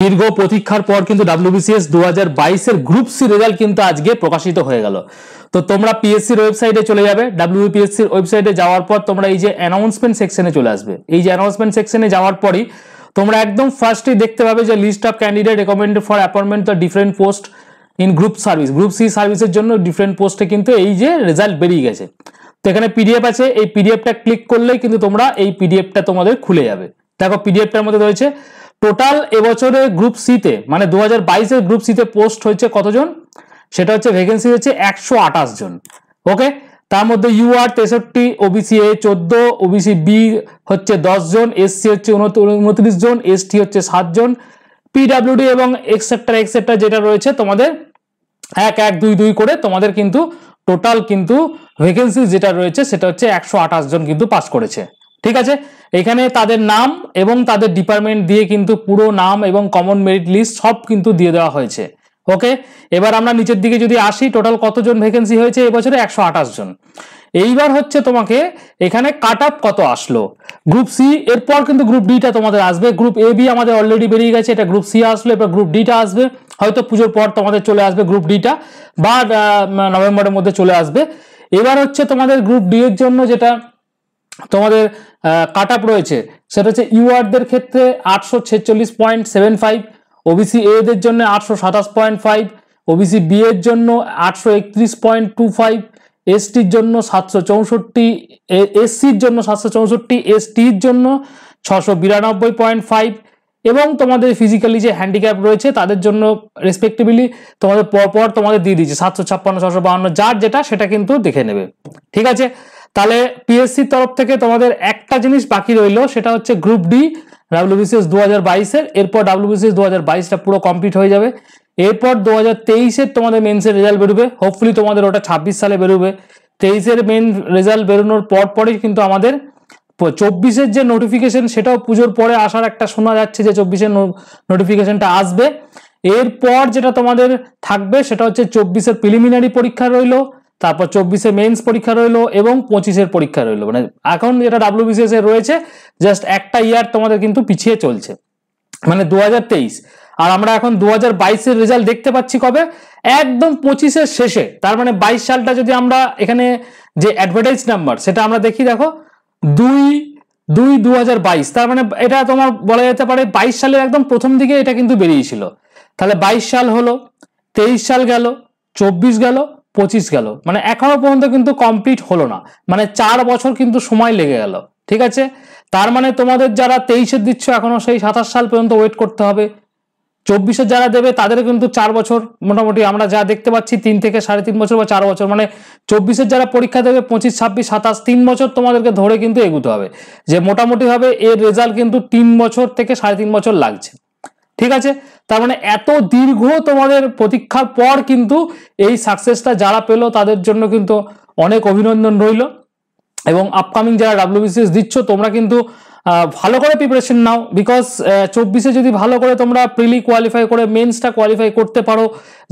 দীর্ঘ প্রতীক্ষার পর কিন্তু WBCS 2022 এর গ্রুপ সি রেজাল্ট কিন্তু আজকে প্রকাশিত হয়ে গেল। তো তোমরা পিএসসির ওয়েবসাইটে চলে যাবে, WBPSCর ওয়েবসাইটে যাওয়ার পর তোমরা এই যে অ্যানাউন্সমেন্ট সেকশনে চলে আসবে। এই যে অ্যানাউন্সমেন্ট সেকশনে যাওয়ার পরই তোমরা একদম ফার্স্টেই দেখতে পাবে যে list of candidate recommended for appointment the different post in group service. Group C সার্ভিসের জন্য ডিফারেন্ট পোস্টে কিন্তু এই যে রেজাল্ট বেরিয়ে গেছে। তো এখানে পিডিএফ আছে, এই পিডিএফটা ক্লিক করলেই কিন্তু তোমরা এই পিডিএফটা তোমাদের খুলে যাবে। দেখো পিডিএফটার মধ্যে রয়েছে টোটাল এবছরে গ্রুপ সিতে মানে 2022 এর গ্রুপ সিতে পোস্ট হয়েছে কতজন, সেটা হচ্ছে ভ্যাকেন্সি হচ্ছে 128 জন। ওকে, তার মধ্যে UR 63, OBC A 14, OBC B হচ্ছে 10 জন, এসসি হচ্ছে 29 জন, এসটি হচ্ছে 7 জন, পিডব্লিউডি এবং এক্সেট্রা যেটা রয়েছে তোমাদের 1 1 2 2 করে তোমাদের কিন্তু টোটাল কিন্তু ভ্যাকেন্সি যেটা রয়েছে সেটা হচ্ছে 128 জন কিন্তু পাস করেছে। ঠিক আছে, এখানে তাদের নাম এবং তাদের ডিপার্টমেন্ট দিয়ে কিন্তু পুরো নাম এবং কমন মেরিট লিস্ট সব কিন্তু দিয়ে দেওয়া হয়েছে। ওকে, এবার আমরা নিচের দিকে যদি আসি, টোটাল কতজন ভ্যাকেন্সি হয়েছে এবছরে 128 জন। এইবার হচ্ছে তোমাকে এখানে কাট অফ কত আসলো গ্রুপ সি, এরপর কিন্তু গ্রুপ ডিটা তোমাদের আসবে। গ্রুপ এ বি আমাদের অলরেডি বেরিয়ে গেছে, এটা গ্রুপ সি আসলো, এবার গ্রুপ ডিটা আসবে, হয়তো পুজোর পর তোমাদের চলে আসবে গ্রুপ ডিটা বা নভেম্বরের মধ্যে চলে আসবে। এবার হচ্ছে তোমাদের গ্রুপ ডি এর জন্য যেটা তোমাদের কাট আপ রয়েছে সেটা হচ্ছে ইউআরদের ক্ষেত্রে 846.75, ওবিসি এ দের জন্য 827.5, ওবিসি বি এর জন্য 831.25, এসটির জন্য 764, এসসির জন্য 764, এসটির জন্য 692.5 এবং তোমাদের ফিজিক্যালি যে হ্যান্ডিক্যাপ রয়েছে তাদের জন্য রেসপেক্টিভলি তোমাদের পরপর তোমাদের দিয়ে দিচ্ছে 756, 652, যার যেটা সেটা কিন্তু দেখে নেবে। ঠিক আছে, তাহলে পিএসসির তরফ থেকে তোমাদের একটা জিনিস বাকি রইলো, সেটা হচ্ছে গ্রুপ ডি WBCS 2022 এর। এরপর WBCS 2022টা পুরো কমপ্লিট হয়ে যাবে। এরপর 2023 তোমাদের মেন্সের রেজাল্ট বেরোবে, হোপফুলি তোমাদের ওটা 26 সালে বেরোবে। 23 মেন রেজাল্ট বেরোনোর পরই কিন্তু আমাদের 24 যে নোটিফিকেশন সেটাও পুজোর পরে আসার একটা শোনা যাচ্ছে যে 24 নোটিফিকেশনটা আসবে। এরপর যেটা তোমাদের থাকবে সেটা হচ্ছে 24 প্রিলিমিনারি পরীক্ষা রইলো, তারপর 24 মেন্স পরীক্ষা রইলো এবং 25 পরীক্ষা রইলো। মানে এখন যেটা WBCS এর রয়েছে জাস্ট একটা ইয়ার তোমাদের কিন্তু পিছিয়ে চলছে, মানে 2023। আর আমরা এখন 2022 রেজাল্ট দেখতে পাচ্ছি কবে, একদম 25 শেষে। তার মানে 22 সালটা যদি আমরা এখানে যে অ্যাডভার্টাইজ নাম্বার সেটা আমরা দেখি, দেখো 2/2/2022, তার মানে এটা তোমার বলা যেতে পারে 22 সালের একদম প্রথম দিকে এটা কিন্তু বেরিয়েছিল। তাহলে 22 সাল হলো, 23 সাল গেল, 24 গেল, 25 গেল, মানে এখনো পর্যন্ত কিন্তু কমপ্লিট হলো না, মানে 4 বছর কিন্তু সময় লেগে গেল। ঠিক আছে, তার মানে তোমাদের যারা 23 দিচ্ছ এখনো সেই 27 সাল পর্যন্ত ওয়েট করতে হবে। 24 যারা দেবে তাদের কিন্তু 4 বছর মোটামুটি আমরা যা দেখতে পাচ্ছি 3 থেকে 3.5 বছর বা 4 বছর, মানে 24 যারা পরীক্ষা দেবে 25, 26, 27 3 বছর তোমাদেরকে ধরে কিন্তু এগুতে হবে, যে মোটামুটি ভাবে এর রেজাল্ট কিন্তু 3 বছর থেকে 3.5 বছর লাগছে। ঠিক আছে, তার মানে এত দীর্ঘ তোমাদের প্রতীক্ষার পর কিন্তু এই সাকসেসটা যারা পেলো তাদের জন্য কিন্তু অনেক অভিনন্দন রইল। এবং আপকামিং যারা WBCS দিচ্ছ তোমরা কিন্তু ভালো করে প্রিপারেশন নাও, বিকজ 24 যদি ভালো করে তোমরা প্রিলি কোয়ালিফাই করে মেন্সটা কোয়ালিফাই করতে পারো,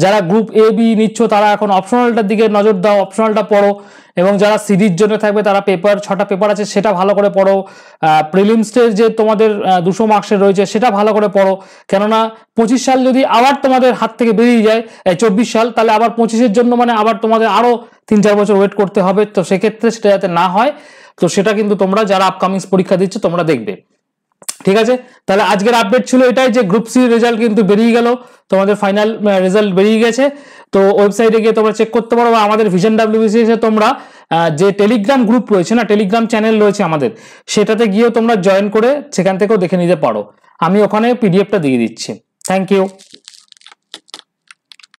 যারা গ্রুপ এ বি নিচ্ছ তারা এখন অপশনালটার দিকে নজর দাও, অপশনালটা পড়ো, এবং যারা সিডির জন্য থাকবে তারা পেপার 6টা পেপার আছে সেটা ভালো করে পড়ো, প্রিলিমসের যে তোমাদের 200 মার্কসের রয়েছে সেটা ভালো করে পড়ো, কেননা 25 সাল যদি আবার তোমাদের হাত থেকে বেরিয়ে যায় 24 সাল, তাহলে আবার 25 জন্য মানে আবার তোমাদের আরো 3-4 বছর ওয়েট করতে হবে। তো সেক্ষেত্রে সেটা যাতে না হয়, তো সেটা কিন্তু তোমরা যারা আপকামিং পরীক্ষা দিচ্ছ তোমরা দেখবে। ঠিক আছে, তাহলে আজকের আপডেট ছিল এটাই যে গ্রুপ সি রেজাল্ট কিন্তু বেরিয়ে গেল, তোমাদের ফাইনাল রেজাল্ট বেরিয়ে গেছে। তো ওয়েবসাইটে গিয়ে তোমরা চেক করতে পারো, বা আমাদের ভিশন WBCS এ তোমরা যে টেলিগ্রাম গ্রুপ রয়েছে না, টেলিগ্রাম চ্যানেল রয়েছে আমাদের, সেটাতে গিয়েও তোমরা জয়েন করে সেখান থেকেও দেখে নিতে পারো। আমি ওখানে পিডিএফটা দিয়ে দিচ্ছি। Thank you.